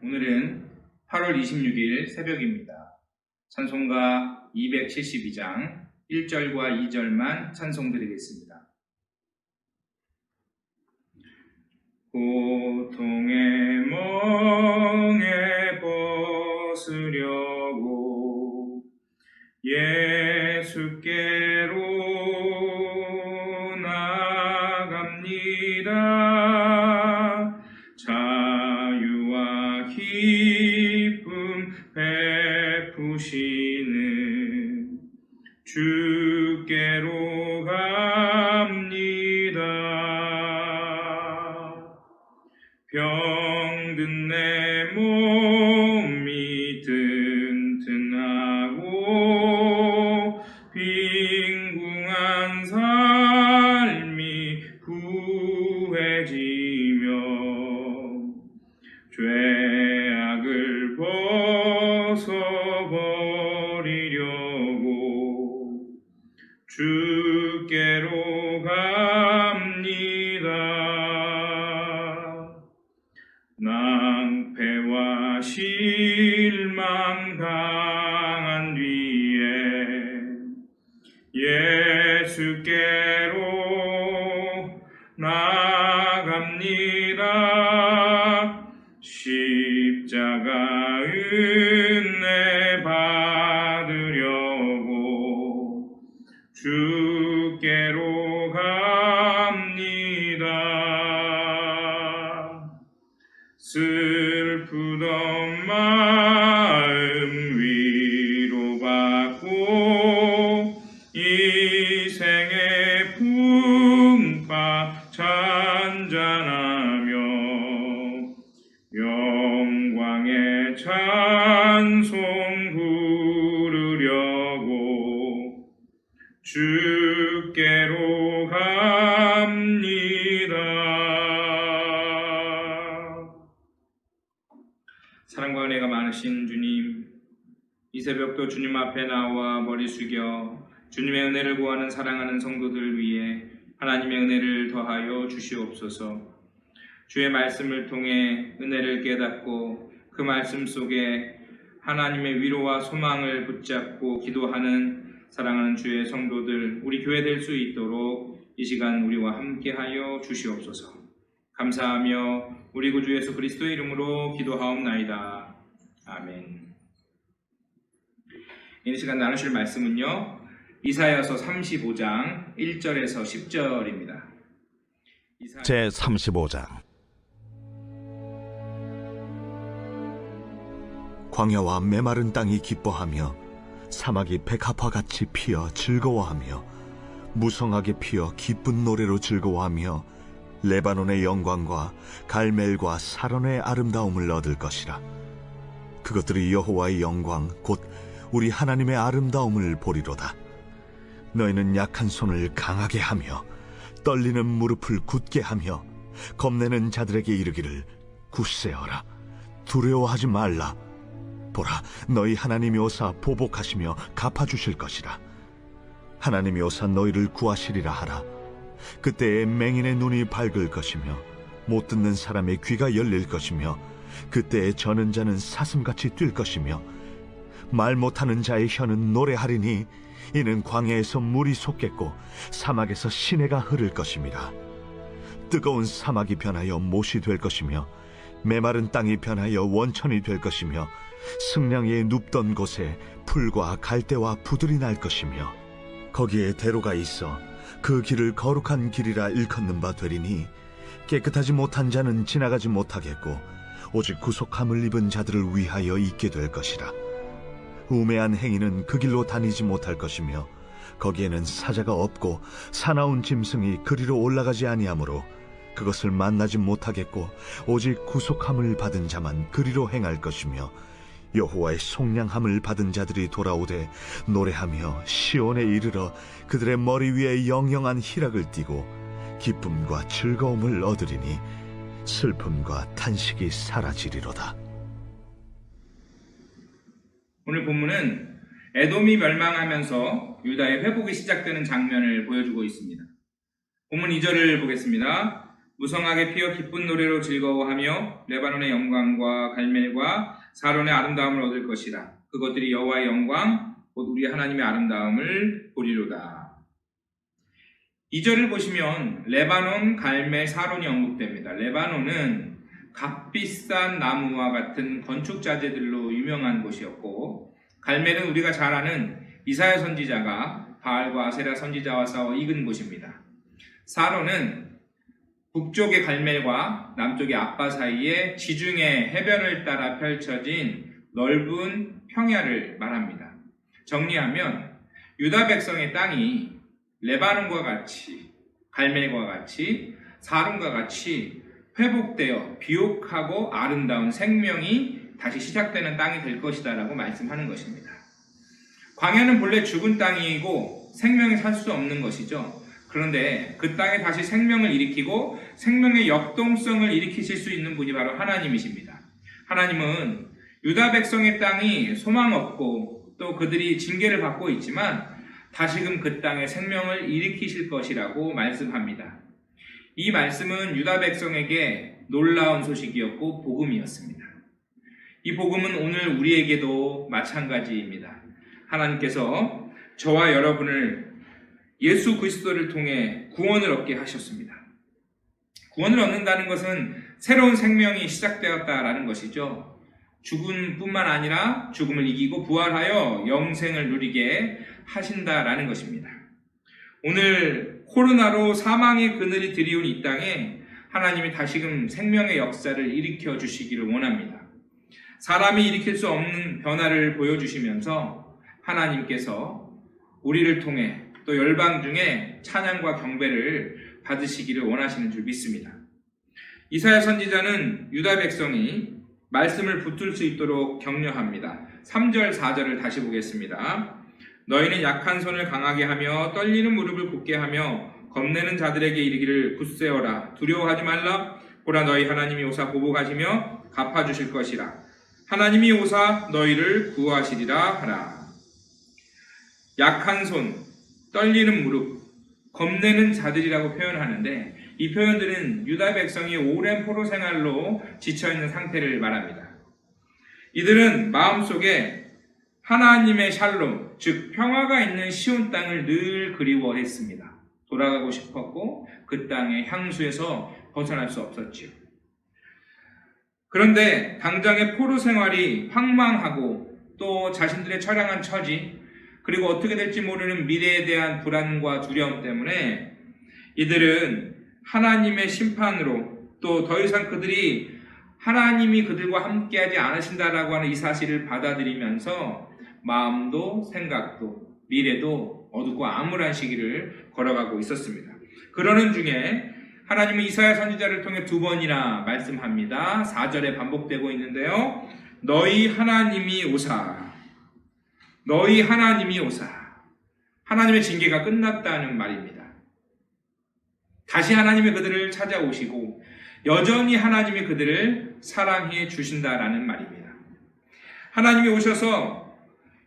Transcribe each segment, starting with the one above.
오늘은 8월 26일 새벽입니다. 찬송가 272장 1절과 2절만 찬송드리겠습니다. 고통의 멍에 벗으려고 예수께로 나갑니다. 자유와 기쁨 베푸시는 주께로 갑니다. 병든 내 몸이 튼튼하고 빈궁한 삶이 구해지며 죄악을 벗어버리려고 주께로 갑니다. 낭패와 실망 당한 뒤에 예수께로 나갑니다. 십자가 은혜 받으려고 주께로 갑니다. 슬프던 마음 위로받고 이 생의 풍파 잔잔하며 영광의 찬송 부르려고 주께로 갑니다. 사랑과 은혜가 많으신 주님, 이 새벽도 주님 앞에 나와 머리 숙여 주님의 은혜를 구하는 사랑하는 성도들 위해 하나님의 은혜를 더하여 주시옵소서. 주의 말씀을 통해 은혜를 깨닫고 그 말씀 속에 하나님의 위로와 소망을 붙잡고 기도하는 사랑하는 주의 성도들, 우리 교회 될 수 있도록 이 시간 우리와 함께하여 주시옵소서. 감사하며 우리 구주 예수 그리스도의 이름으로 기도하옵나이다. 아멘. 이 시간 나누실 말씀은요, 이사야서 35장 1절에서 10절입니다. 제 35장. 광야와 메마른 땅이 기뻐하며 사막이 백합화같이 피어 즐거워하며 무성하게 피어 기쁜 노래로 즐거워하며 레바논의 영광과 갈멜과 사론의 아름다움을 얻을 것이라. 그것들이 여호와의 영광 곧 우리 하나님의 아름다움을 보리로다. 너희는 약한 손을 강하게 하며 떨리는 무릎을 굳게 하며 겁내는 자들에게 이르기를 굳세어라, 두려워하지 말라. 보라, 너희 하나님이 오사 보복하시며 갚아주실 것이라. 하나님이 오사 너희를 구하시리라 하라. 그때에 맹인의 눈이 밝을 것이며 못 듣는 사람의 귀가 열릴 것이며 그때에 저는 자는 사슴같이 뛸 것이며 말 못하는 자의 혀는 노래하리니 이는 광야에서 물이 솟겠고 사막에서 시내가 흐를 것임이라. 뜨거운 사막이 변하여 못이 될 것이며 메마른 땅이 변하여 원천이 될 것이며 승냥이의 눕던 곳에 풀과 갈대와 부들이 날 것이며 거기에 대로가 있어 그 길을 거룩한 길이라 일컫는 바 되리니 깨끗하지 못한 자는 지나가지 못하겠고 오직 구속함을 입은 자들을 위하여 있게 될 것이라. 우매한 행위는 그 길로 다니지 못할 것이며 거기에는 사자가 없고 사나운 짐승이 그리로 올라가지 아니하므로 그것을 만나지 못하겠고 오직 구속함을 받은 자만 그리로 행할 것이며 여호와의 속량함을 받은 자들이 돌아오되 노래하며 시온에 이르러 그들의 머리 위에 영영한 희락을 띠고 기쁨과 즐거움을 얻으리니 슬픔과 탄식이 사라지리로다. 오늘 본문은 에돔이 멸망하면서 유다의 회복이 시작되는 장면을 보여주고 있습니다. 본문 2절을 보겠습니다. 무성하게 피어 기쁜 노래로 즐거워하며 레바논의 영광과 갈멜과 사론의 아름다움을 얻을 것이라. 그것들이 여호와의 영광 곧 우리 하나님의 아름다움을 보리로다. 2절을 보시면 레바논, 갈멜, 사론이 언급됩니다. 레바논은 값비싼 나무와 같은 건축 자재들로 유명한 곳이었고, 갈멜은 우리가 잘 아는 이사야 선지자가 바알과 아세라 선지자와 싸워 이긴 곳입니다. 사론은 북쪽의 갈멜과 남쪽의 아빠 사이에 지중해 해변을 따라 펼쳐진 넓은 평야를 말합니다. 정리하면 유다 백성의 땅이 레바논과 같이, 갈멜과 같이, 사론과 같이 회복되어 비옥하고 아름다운 생명이 다시 시작되는 땅이 될 것이다 라고 말씀하는 것입니다. 광야는 본래 죽은 땅이고 생명이 살 수 없는 것이죠. 그런데 그 땅에 다시 생명을 일으키고 생명의 역동성을 일으키실 수 있는 분이 바로 하나님이십니다. 하나님은 유다 백성의 땅이 소망 없고 또 그들이 징계를 받고 있지만 다시금 그 땅에 생명을 일으키실 것이라고 말씀합니다. 이 말씀은 유다 백성에게 놀라운 소식이었고 복음이었습니다. 이 복음은 오늘 우리에게도 마찬가지입니다. 하나님께서 저와 여러분을 예수 그리스도를 통해 구원을 얻게 하셨습니다. 구원을 얻는다는 것은 새로운 생명이 시작되었다라는 것이죠. 죽음뿐만 아니라 죽음을 이기고 부활하여 영생을 누리게 하신다라는 것입니다. 오늘 코로나로 사망의 그늘이 드리운 이 땅에 하나님이 다시금 생명의 역사를 일으켜 주시기를 원합니다. 사람이 일으킬 수 없는 변화를 보여주시면서 하나님께서 우리를 통해 또 열방 중에 찬양과 경배를 받으시기를 원하시는 줄 믿습니다. 이사야 선지자는 유다 백성이 말씀을 붙들 수 있도록 격려합니다. 3절, 4절을 다시 보겠습니다. 너희는 약한 손을 강하게 하며 떨리는 무릎을 굳게 하며 겁내는 자들에게 이르기를 굳세어라. 두려워하지 말라. 보라 너희 하나님이 오사 보복하시며 갚아주실 것이라. 하나님이 오사 너희를 구하시리라 하라. 약한 손, 떨리는 무릎, 겁내는 자들이라고 표현하는데 이 표현들은 유다 백성이 오랜 포로 생활로 지쳐있는 상태를 말합니다. 이들은 마음속에 하나님의 샬롬, 즉 평화가 있는 시온 땅을 늘 그리워했습니다. 돌아가고 싶었고 그 땅의 향수에서 벗어날 수 없었지요. 그런데 당장의 포로 생활이 황망하고 또 자신들의 처량한 처지, 그리고 어떻게 될지 모르는 미래에 대한 불안과 두려움 때문에 이들은 하나님의 심판으로 또 더 이상 그들이 하나님이 그들과 함께하지 않으신다라고 하는 이 사실을 받아들이면서 마음도 생각도 미래도 어둡고 암울한 시기를 걸어가고 있었습니다. 그러는 중에 하나님은 이사야 선지자를 통해 2번이나 말씀합니다. 4절에 반복되고 있는데요. 너희 하나님이 오사. 너희 하나님이 오사. 하나님의 징계가 끝났다는 말입니다. 다시 하나님이 그들을 찾아오시고 여전히 하나님이 그들을 사랑해 주신다라는 말입니다. 하나님이 오셔서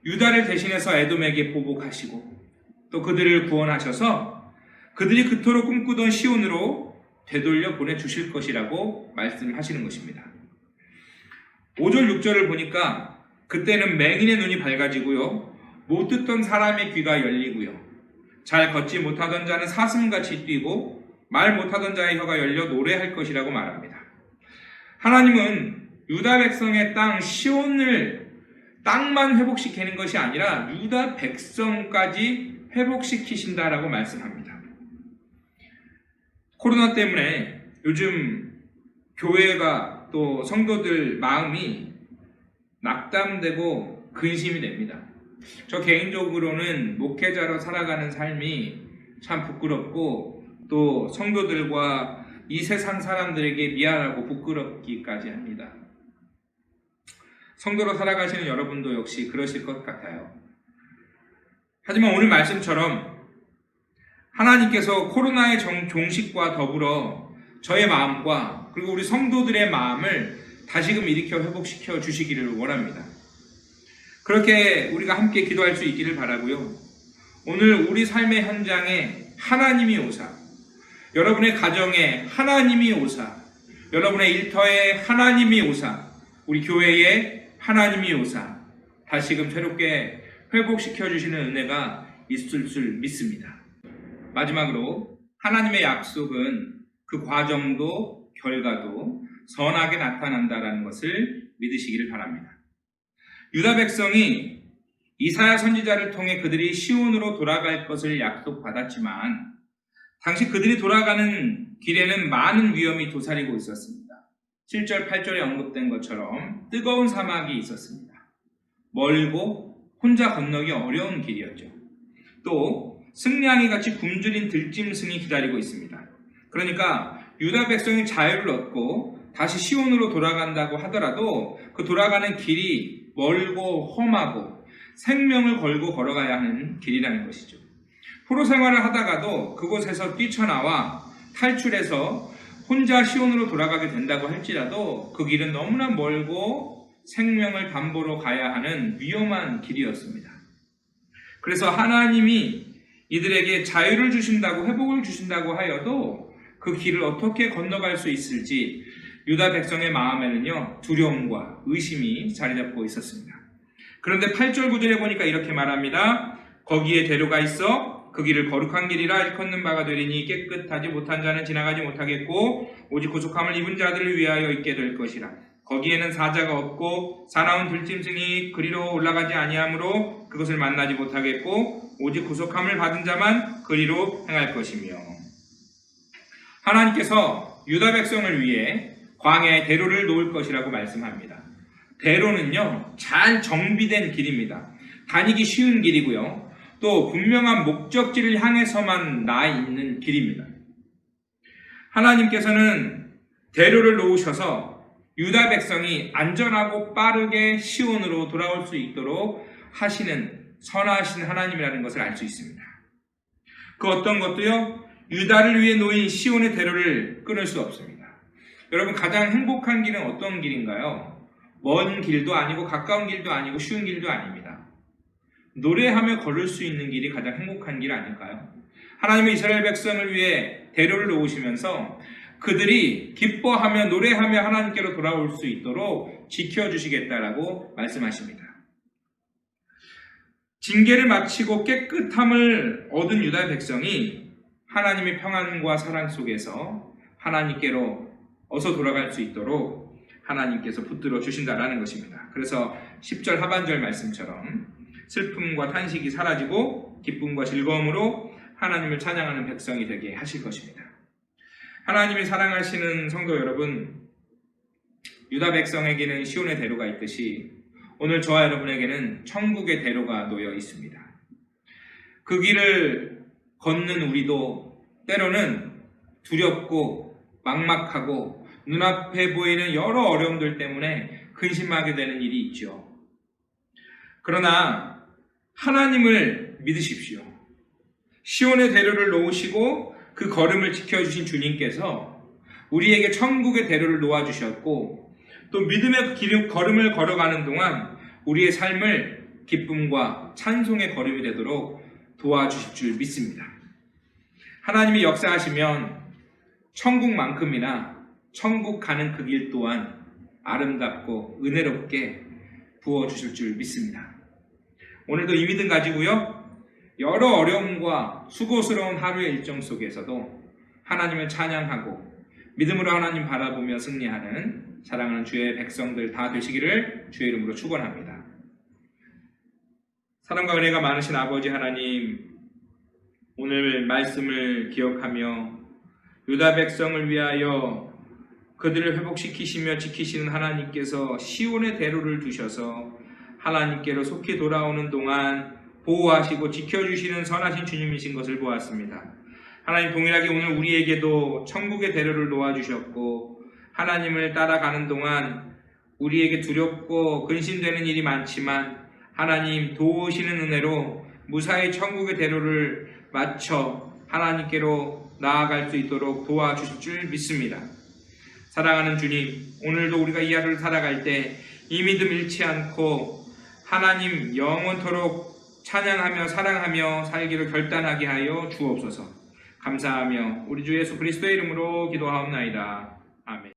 유다를 대신해서 에돔에게 보복하시고 또 그들을 구원하셔서 그들이 그토록 꿈꾸던 시온으로 되돌려 보내주실 것이라고 말씀하시는 것입니다. 5절 6절을 보니까 그때는 맹인의 눈이 밝아지고요, 못 듣던 사람의 귀가 열리고요, 잘 걷지 못하던 자는 사슴같이 뛰고 말 못하던 자의 혀가 열려 노래할 것이라고 말합니다. 하나님은 유다 백성의 땅 시온을 땅만 회복시키는 것이 아니라 유다 백성까지 회복시키신다라고 말씀합니다. 코로나 때문에 요즘 교회가 또 성도들 마음이 낙담되고 근심이 됩니다. 저 개인적으로는 목회자로 살아가는 삶이 참 부끄럽고 또 성도들과 이 세상 사람들에게 미안하고 부끄럽기까지 합니다. 성도로 살아가시는 여러분도 역시 그러실 것 같아요. 하지만 오늘 말씀처럼 하나님께서 코로나의 종식과 더불어 저의 마음과 그리고 우리 성도들의 마음을 다시금 일으켜 회복시켜 주시기를 원합니다. 그렇게 우리가 함께 기도할 수 있기를 바라고요. 오늘 우리 삶의 현장에 하나님이 오사 여러분의 가정에 하나님이 오사, 여러분의 일터에 하나님이 오사, 우리 교회에 하나님이 오사 다시금 새롭게 회복시켜 주시는 은혜가 있을 줄 믿습니다. 마지막으로 하나님의 약속은 그 과정도 결과도 선하게 나타난다라는 것을 믿으시기를 바랍니다. 유다 백성이 이사야 선지자를 통해 그들이 시온으로 돌아갈 것을 약속받았지만 당시 그들이 돌아가는 길에는 많은 위험이 도사리고 있었습니다. 7절, 8절에 언급된 것처럼 뜨거운 사막이 있었습니다. 멀고 혼자 건너기 어려운 길이었죠. 또 승냥이 같이 굶주린 들짐승이 기다리고 있습니다. 그러니까 유다 백성이 자유를 얻고 다시 시온으로 돌아간다고 하더라도 그 돌아가는 길이 멀고 험하고 생명을 걸고 걸어가야 하는 길이라는 것이죠. 포로 생활을 하다가도 그곳에서 뛰쳐나와 탈출해서 혼자 시온으로 돌아가게 된다고 할지라도 그 길은 너무나 멀고 생명을 담보로 가야 하는 위험한 길이었습니다. 그래서 하나님이 이들에게 자유를 주신다고 회복을 주신다고 하여도 그 길을 어떻게 건너갈 수 있을지 유다 백성의 마음에는요 두려움과 의심이 자리 잡고 있었습니다. 그런데 8절 9절에 보니까 이렇게 말합니다. 거기에 대로가 있어 그 길을 거룩한 길이라 일컫는 바가 되리니 깨끗하지 못한 자는 지나가지 못하겠고 오직 구속함을 입은 자들을 위하여 있게 될 것이라. 거기에는 사자가 없고 사나운 들짐승이 그리로 올라가지 아니하므로 그것을 만나지 못하겠고 오직 구속함을 받은 자만 그리로 행할 것이며. 하나님께서 유다 백성을 위해 광야에 대로를 놓을 것이라고 말씀합니다. 대로는요 잘 정비된 길입니다. 다니기 쉬운 길이고요. 또 분명한 목적지를 향해서만 나 있는 길입니다. 하나님께서는 대로를 놓으셔서 유다 백성이 안전하고 빠르게 시온으로 돌아올 수 있도록 하시는 선하신 하나님이라는 것을 알 수 있습니다. 그 어떤 것도요 유다를 위해 놓인 시온의 대로를 끊을 수 없습니다. 여러분 가장 행복한 길은 어떤 길인가요? 먼 길도 아니고 가까운 길도 아니고 쉬운 길도 아닙니다. 노래하며 걸을 수 있는 길이 가장 행복한 길 아닐까요? 하나님의 이스라엘 백성을 위해 대로를 놓으시면서 그들이 기뻐하며 노래하며 하나님께로 돌아올 수 있도록 지켜주시겠다라고 말씀하십니다. 징계를 마치고 깨끗함을 얻은 유다 백성이 하나님의 평안과 사랑 속에서 하나님께로 어서 돌아갈 수 있도록 하나님께서 붙들어 주신다라는 것입니다. 그래서 10절 하반절 말씀처럼 슬픔과 탄식이 사라지고 기쁨과 즐거움으로 하나님을 찬양하는 백성이 되게 하실 것입니다. 하나님이 사랑하시는 성도 여러분, 유다 백성에게는 시온의 대로가 있듯이 오늘 저와 여러분에게는 천국의 대로가 놓여 있습니다. 그 길을 걷는 우리도 때로는 두렵고 막막하고 눈앞에 보이는 여러 어려움들 때문에 근심하게 되는 일이 있죠. 그러나 하나님을 믿으십시오. 시온의 대로를 놓으시고 그 걸음을 지켜주신 주님께서 우리에게 천국의 대로를 놓아주셨고 또 믿음의 걸음을 걸어가는 동안 우리의 삶을 기쁨과 찬송의 걸음이 되도록 도와주실 줄 믿습니다. 하나님이 역사하시면 천국만큼이나 천국 가는 그 길 또한 아름답고 은혜롭게 부어주실 줄 믿습니다. 오늘도 이 믿음 가지고요. 여러 어려움과 수고스러운 하루의 일정 속에서도 하나님을 찬양하고 믿음으로 하나님 바라보며 승리하는 사랑하는 주의 백성들 다 되시기를 주의 이름으로 축원합니다. 사랑과 은혜가 많으신 아버지 하나님, 오늘 말씀을 기억하며 유다 백성을 위하여 그들을 회복시키시며 지키시는 하나님께서 시온의 대로를 두셔서 하나님께로 속히 돌아오는 동안 보호하시고 지켜주시는 선하신 주님이신 것을 보았습니다. 하나님 동일하게 오늘 우리에게도 천국의 대로를 놓아주셨고 하나님을 따라가는 동안 우리에게 두렵고 근심되는 일이 많지만 하나님 도우시는 은혜로 무사히 천국의 대로를 맞춰 하나님께로 나아갈 수 있도록 도와주실 줄 믿습니다. 사랑하는 주님, 오늘도 우리가 이 하루를 살아갈 때 이 믿음 잃지 않고 하나님 영원토록 찬양하며 사랑하며 살기를 결단하게 하여 주옵소서. 감사하며 우리 주 예수 그리스도의 이름으로 기도하옵나이다. 아멘.